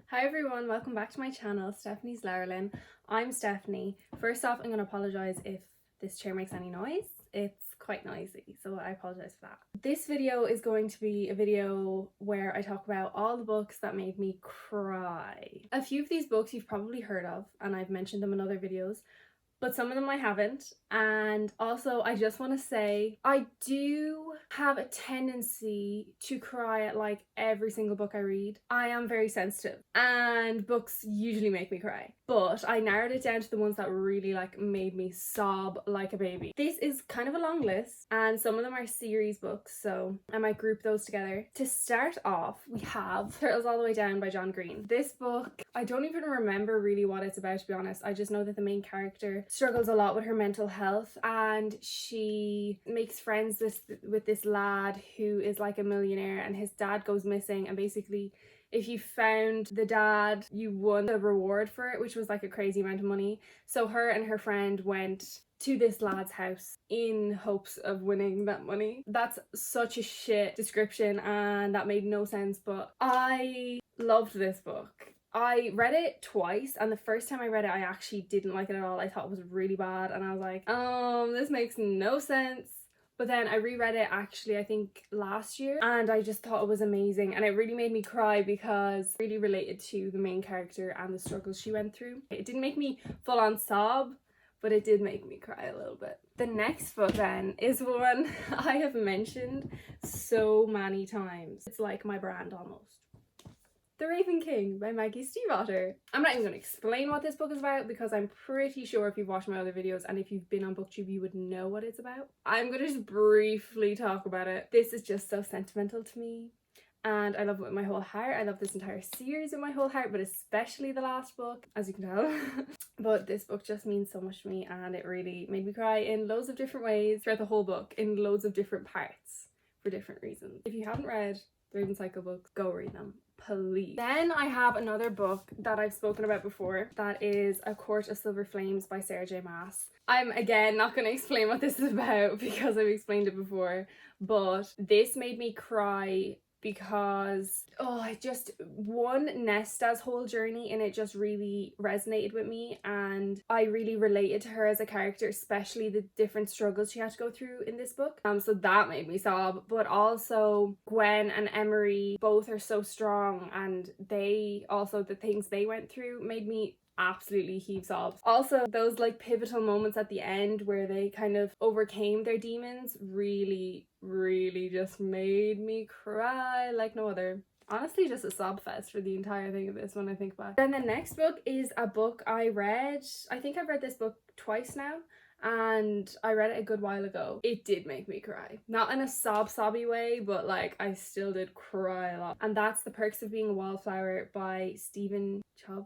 Hi everyone, welcome back to my channel, Stephanie's Laralyn. I'm Stephanie. First off, I'm going to apologise if this chair makes any noise. It's quite noisy, so I apologise for that. This video is going to be a video where I talk about all the books that made me cry. A few of these books you've probably heard of, and I've mentioned them in other videos, but some of them I haven't. And also I just want to say I do have a tendency to cry at like every single book I read. I am very sensitive and books usually make me cry, but I narrowed it down to the ones that really like made me sob like a baby. This is kind of a long list and some of them are series books, so I might group those together. To start off, we have Turtles All the Way Down by John Green. This book, I don't even remember really what it's about, to be honest. I just know that the main character struggles a lot with her mental health and she makes friends with this lad who is like a millionaire, and his dad goes missing, and basically if you found the dad you won the reward for it, which was like a crazy amount of money. So her and her friend went to this lad's house in hopes of winning that money. That's such a shit description and that made no sense, but I loved this book. I read it twice, and the first time I read it I actually didn't like it at all. I thought it was really bad and I was like, this makes no sense. But then I reread it actually I think last year, and I just thought it was amazing, and it really made me cry because it really related to the main character and the struggles she went through. It didn't make me full on sob, but it did make me cry a little bit. The next book then is one I have mentioned so many times. It's like my brand almost. The Raven King by Maggie Stiefvater. I'm not even going to explain what this book is about because I'm pretty sure if you've watched my other videos and if you've been on BookTube you would know what it's about. I'm going to just briefly talk about it. This is just so sentimental to me and I love it with my whole heart. I love this entire series with my whole heart, but especially the last book, as you can tell. But this book just means so much to me and it really made me cry in loads of different ways throughout the whole book, in loads of different parts for different reasons. If you haven't read the Raven Cycle books, go read them, please. Then I have another book that I've spoken about before, that is A Court of Silver Flames by Sarah J Maas. I'm again not going to explain what this is about because I've explained it before, but this made me cry because Nesta's whole journey in it just really resonated with me, and I really related to her as a character, especially the different struggles she had to go through in this book. So that made me sob, but also Gwen and Emery both are so strong, and they also, the things they went through made me absolutely heave sobs. Also those like pivotal moments at the end where they kind of overcame their demons really just made me cry like no other. Honestly, just a sob fest for the entire thing of this when I think back. Then the next book is a book I read. I think I've read this book twice now, and I read it a good while ago. It did make me cry. Not in a sobby way, but like I still did cry a lot. And that's The Perks of Being a Wallflower by Stephen Chbosky.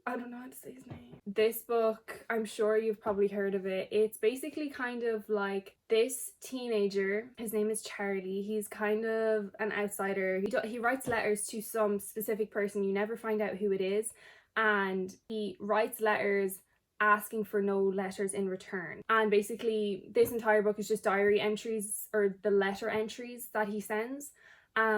I don't know how to say his name. This book, I'm sure you've probably heard of it. It's basically kind of like this teenager, his name is Charlie. He's kind of an outsider. He writes letters to some specific person. You never find out who it is, and he writes letters asking for no letters in return. And basically this entire book is just diary entries, or the letter entries that he sends.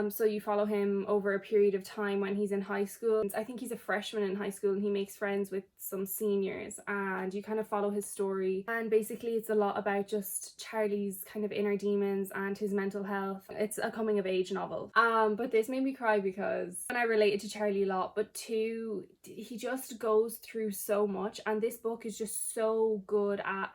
So you follow him over a period of time when he's in high school. I think he's a freshman in high school and he makes friends with some seniors, and you kind of follow his story. And basically it's a lot about just Charlie's kind of inner demons and his mental health. It's a coming of age novel. But this made me cry because I related to Charlie a lot, but two, he just goes through so much, and this book is just so good at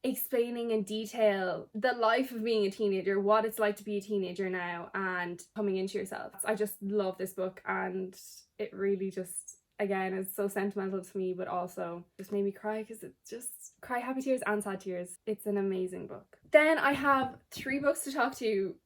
explaining in detail the life of being a teenager, what it's like to be a teenager now and coming into yourself. I just love this book, and it really just, again, is so sentimental to me, but also just made me cry because it just cry happy tears and sad tears. It's an amazing book. Then I have three books to talk to.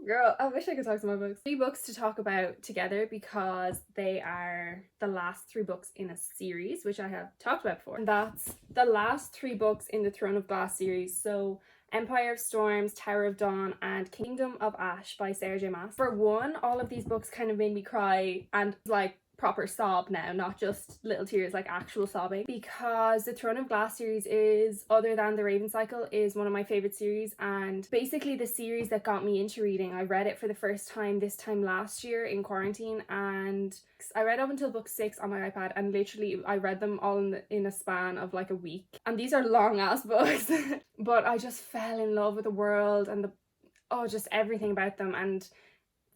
Girl, I wish I could talk to my books. 3 books to talk about together because they are the last 3 books in a series, which I have talked about before. And that's the last 3 books in the Throne of Glass series. So Empire of Storms, Tower of Dawn, and Kingdom of Ash by Sarah J Maas. For one, all of these books kind of made me cry, and like proper sob now, not just little tears, like actual sobbing, because the Throne of Glass series is, other than the Raven Cycle, is one of my favorite series, and basically the series that got me into reading. I read it for the first time this time last year in quarantine, and I read up until book 6 on my iPad, and literally I read them all in a span of like a week, and these are long ass books. But I just fell in love with the world and just everything about them, and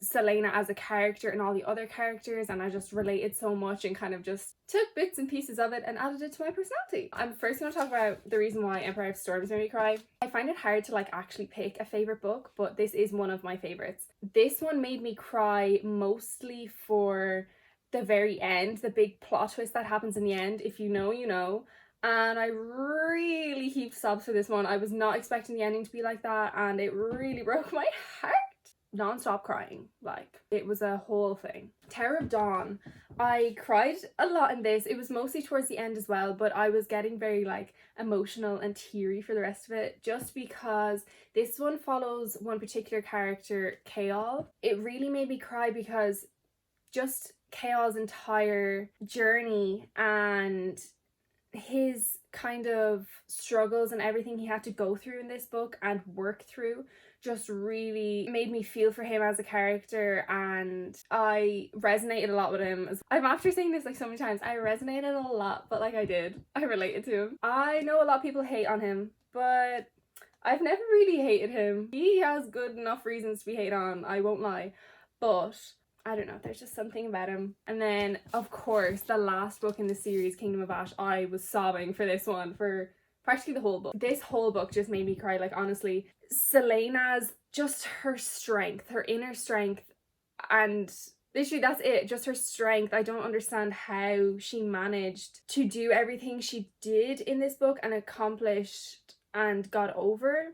Selena as a character and all the other characters, and I just related so much and kind of just took bits and pieces of it and added it to my personality. I'm first going to talk about the reason why Empire of Storms made me cry. I find it hard to like actually pick a favorite book, but this is one of my favorites. This one made me cry mostly for the very end, the big plot twist that happens in the end. If you know, you know. And I really heaped sobs for this one. I was not expecting the ending to be like that, and it really broke my heart. Non-stop crying, like it was a whole thing. Tower of Dawn, I cried a lot in this. It was mostly towards the end as well, but I was getting very like emotional and teary for the rest of it, just because this one follows one particular character, Chaol. It really made me cry because just Chaol's entire journey and his kind of struggles and everything he had to go through in this book and work through just really made me feel for him as a character, and I resonated a lot with him. I'm after saying this like so many times, I resonated a lot, but like I related to him. I know a lot of people hate on him, but I've never really hated him. He has good enough reasons to be hated on, I won't lie, but I don't know, there's just something about him. And then of course the last book in the series, Kingdom of Ash, I was sobbing for this one for practically the whole book. This whole book just made me cry, like honestly. Selena's, just her strength, her inner strength, and literally that's it, just her strength. I don't understand how she managed to do everything she did in this book and accomplished and got over.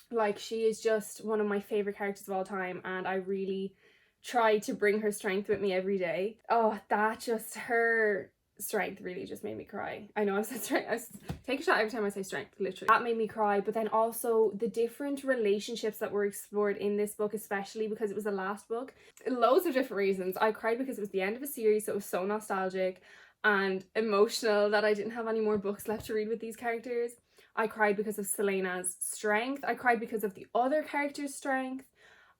Like, she is just one of my favorite characters of all time, and I really try to bring her strength with me every day. Oh, that just, her strength really just made me cry. I know I've said strength, I take a shot every time I say strength, literally. That made me cry, but then also the different relationships that were explored in this book, especially because it was the last book. Loads of different reasons. I cried because it was the end of a series, so it was so nostalgic and emotional that I didn't have any more books left to read with these characters. I cried because of Selena's strength. I cried because of the other characters' strength.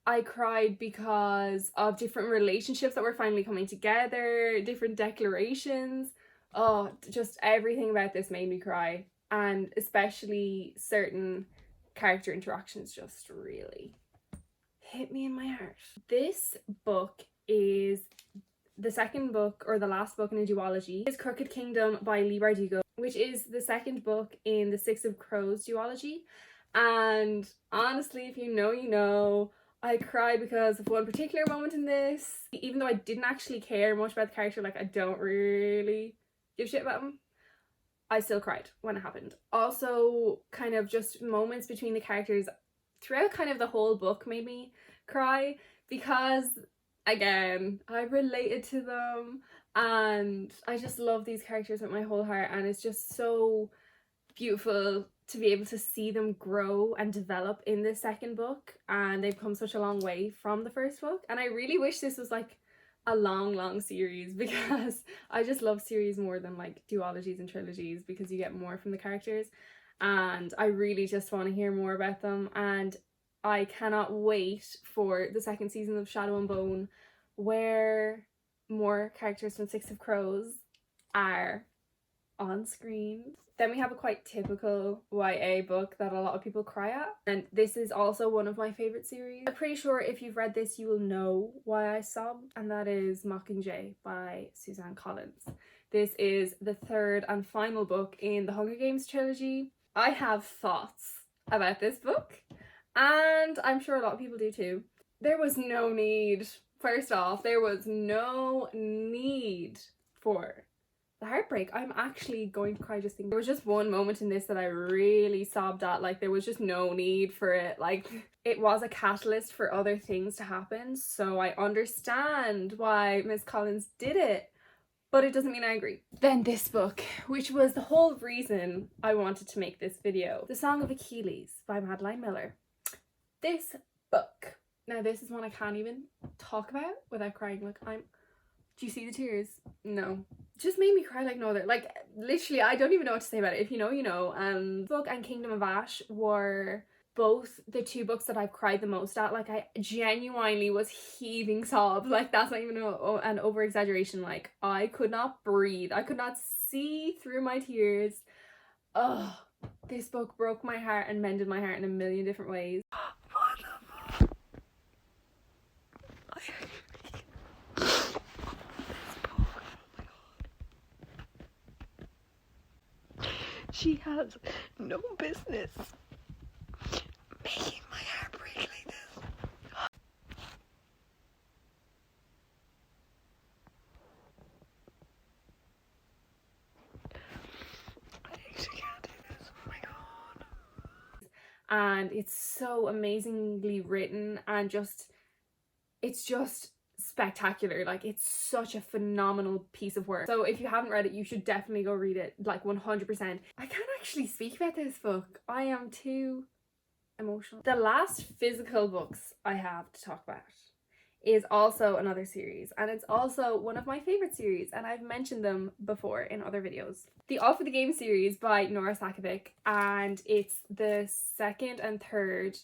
I cried because of different relationships that were finally coming together, different declarations. Oh, just everything about this made me cry. And especially certain character interactions just really hit me in my heart. This book is the second book, or the last book in a duology. It's Crooked Kingdom by Leigh Bardugo, which is the second book in the Six of Crows duology. And honestly, if you know, you know. I cried because of one particular moment in this. Even though I didn't actually care much about the character, like I don't really give a shit about him, I still cried when it happened. Also, kind of just moments between the characters throughout kind of the whole book made me cry because, again, I related to them and I just love these characters with my whole heart, and it's just so beautiful to be able to see them grow and develop in this second book, and they've come such a long way from the first book. And I really wish this was like a long series, because I just love series more than like duologies and trilogies, because you get more from the characters, and I really just want to hear more about them. And I cannot wait for the second season of Shadow and Bone, where more characters from Six of Crows are on screen. Then we have a quite typical YA book that a lot of people cry at, and this is also one of my favorite series. I'm pretty sure if you've read this you will know why I sobbed, and that is Mockingjay by Suzanne Collins. This is the third and final book in the Hunger Games trilogy. I have thoughts about this book, and I'm sure a lot of people do too. There was no need, first off, there was no need for the heartbreak. I'm actually going to cry just thinking. There was just one moment in this that I really sobbed at. Like, there was just no need for it. Like, it was a catalyst for other things to happen, so I understand why Miss Collins did it, but it doesn't mean I agree. Then this book, which was the whole reason I wanted to make this video, The Song of Achilles by Madeline Miller. This book, now this is one I can't even talk about without crying. Like, I'm Do you see the tears? No. Just made me cry like no other. Like, literally, I don't even know what to say about it. If you know, you know. Book and Kingdom of Ash were both the two books that I've cried the most at. Like, I genuinely was heaving sobs. Like, that's not even an over exaggeration. Like, I could not breathe. I could not see through my tears. Oh, this book broke my heart and mended my heart in a million different ways. She has no business making my heart break like this. I actually can't do this. Oh my god. And it's so amazingly written and it's just spectacular. Like, it's such a phenomenal piece of work. So if you haven't read it, you should definitely go read it, like 100%. I can't actually speak about this book. I am too emotional. The last physical books I have to talk about is also another series, and it's also one of my favorite series, and I've mentioned them before in other videos. The All for the Game series by Nora Sakavic, and it's the second and third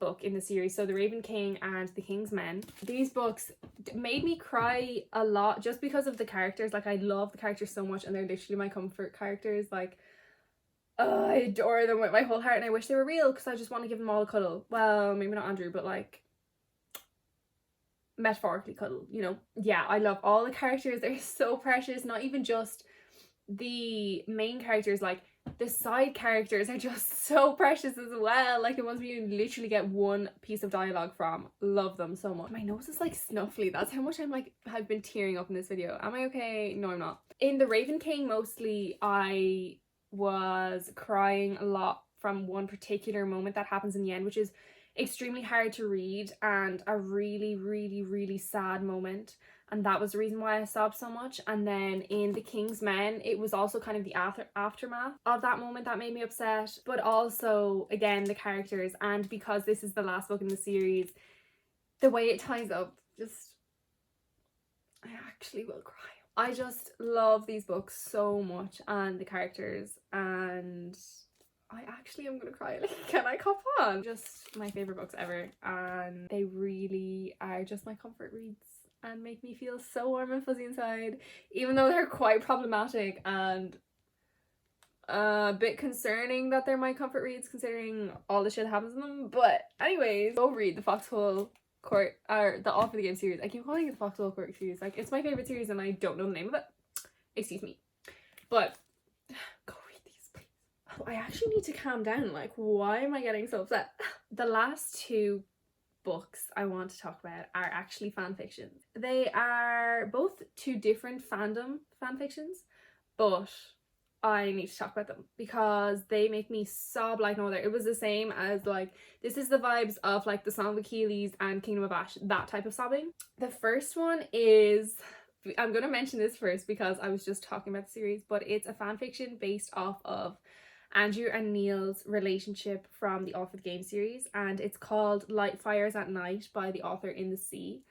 book in the series, so The Raven King and The King's Men. These books made me cry a lot just because of the characters. Like, I love the characters so much, and they're literally my comfort characters. Like, I adore them with my whole heart, and I wish they were real because I just want to give them all a cuddle. Well, maybe not Andrew, but like metaphorically cuddle, you know. Yeah, I love all the characters. They're so precious. Not even just the main characters, like the side characters are just so precious as well. Like the ones you literally get one piece of dialogue from. Love them so much. My nose is like snuffly. That's how much I've been tearing up in this video. Am I okay? No, I'm not. In The Raven King, mostly I was crying a lot from one particular moment that happens in the end, which is extremely hard to read and a really, really, really sad moment. And that was the reason why I sobbed so much. And then in The King's Men, it was also kind of the aftermath of that moment that made me upset. But also, again, the characters. And because this is the last book in the series, the way it ties up, just... I actually will cry. I just love these books so much, and the characters, and I actually am gonna cry. Like, can I cop on? Just my favorite books ever, and they really are just my comfort reads and make me feel so warm and fuzzy inside, even though they're quite problematic and a bit concerning that they're my comfort reads considering all the shit that happens in them. But anyways, go read the Foxhole Court, or the All for the Game series. I keep calling it the Foxhole Court series. Like, it's my favorite series and I don't know the name of it. Excuse me. But go read these, please. Oh, I actually need to calm down. Like, why am I getting so upset? The last two books I want to talk about are actually fan fictions. They are both two different fandom fan fictions, but I need to talk about them because they make me sob like no other. It was the same as, like, this is the vibes of like the Song of Achilles and Kingdom of Ash, that type of sobbing. The first one is, I'm going to mention this first because I was just talking about the series, but it's a fan fiction based off of Andrew and Neil's relationship from the All for the Game series, and it's called Light Fires at Night by the author In the Sea.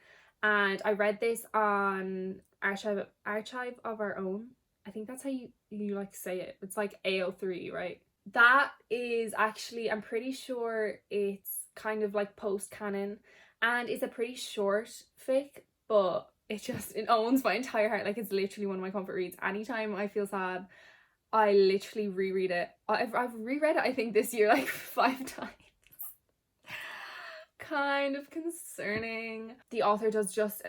And I read this on Archive of Our Own. I think that's how you like say it. It's like AO3, right? That is actually, I'm pretty sure it's kind of like post-canon, and it's a pretty short fic, but it owns my entire heart. Like, it's literally one of my comfort reads. Anytime I feel sad, I literally reread it. I've reread it, I think, this year like 5 times. Kind of concerning. The author does just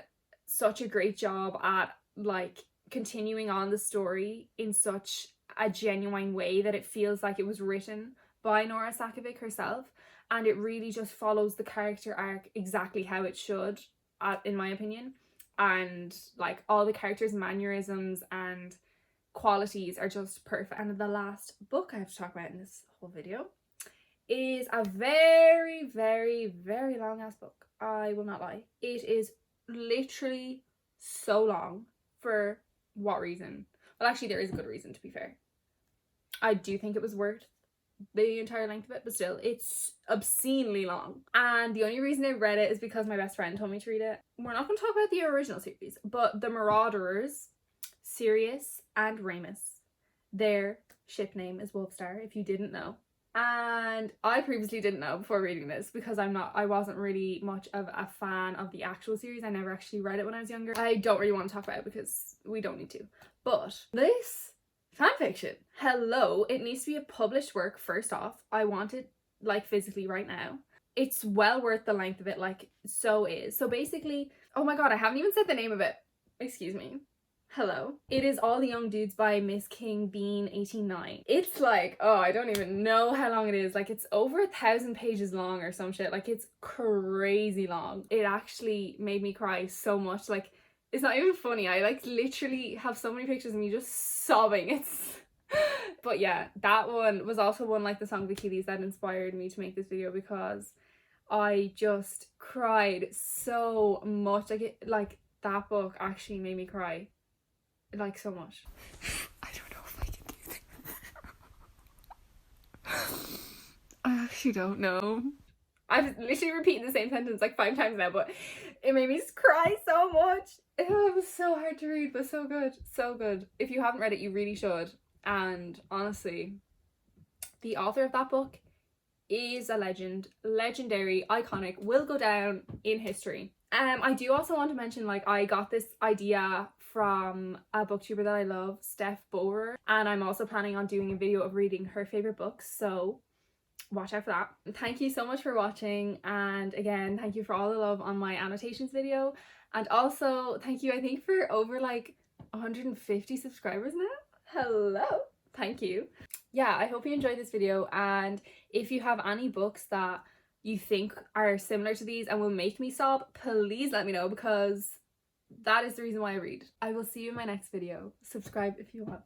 such a great job at like continuing on the story in such a genuine way that it feels like it was written by Nora Sakavic herself, and it really just follows the character arc exactly how it should, in my opinion. And like all the characters' mannerisms and qualities are just perfect. And the last book I have to talk about in this whole video is a very, very, very long ass book. I will not lie. It is literally so long. For what reason? Well, actually, there is a good reason, to be fair. I do think it was worth the entire length of it, but still, it's obscenely long. And the only reason I read it is because my best friend told me to read it. We're not going to talk about the original series, but the Marauders, Sirius and Ramus, their ship name is Wolfstar, if you didn't know. And I previously didn't know before reading this because I wasn't really much of a fan of the actual series. I never actually read it when I was younger. I don't really want to talk about it because we don't need to. But this fanfiction, hello, it needs to be a published work first off. I want it like physically right now. It's well worth the length of it, like so is. So basically, oh my god, I haven't even said the name of it. Excuse me. Hello. It is All the Young Dudes by Miss King Bean 89. It's like, oh, I don't even know how long it is. Like, it's over 1,000 pages long or some shit. Like, it's crazy long. It actually made me cry so much. Like, it's not even funny. I like literally have so many pictures of me just sobbing. It's but yeah, that one was also one like the song Bikinis that inspired me to make this video because I just cried so much. Like that book actually made me cry like so much. I don't know if I can do that. I actually don't know. I've literally repeated the same sentence like 5 times now, but it made me cry so much. It was so hard to read, but so good. So good. If you haven't read it, you really should. And honestly, the author of that book is a legend. Legendary, iconic, will go down in history. I do also want to mention, like, I got this idea from a booktuber that I love, Steph Borer, and I'm also planning on doing a video of reading her favorite books, so watch out for that. Thank you so much for watching, and again, thank you for all the love on my annotations video, and also thank you, I think, for over like 150 subscribers now. Hello, thank you. Yeah, I hope you enjoyed this video, and if you have any books that you think are similar to these and will make me sob, please let me know because that is the reason why I read. I will see you in my next video. Subscribe if you want.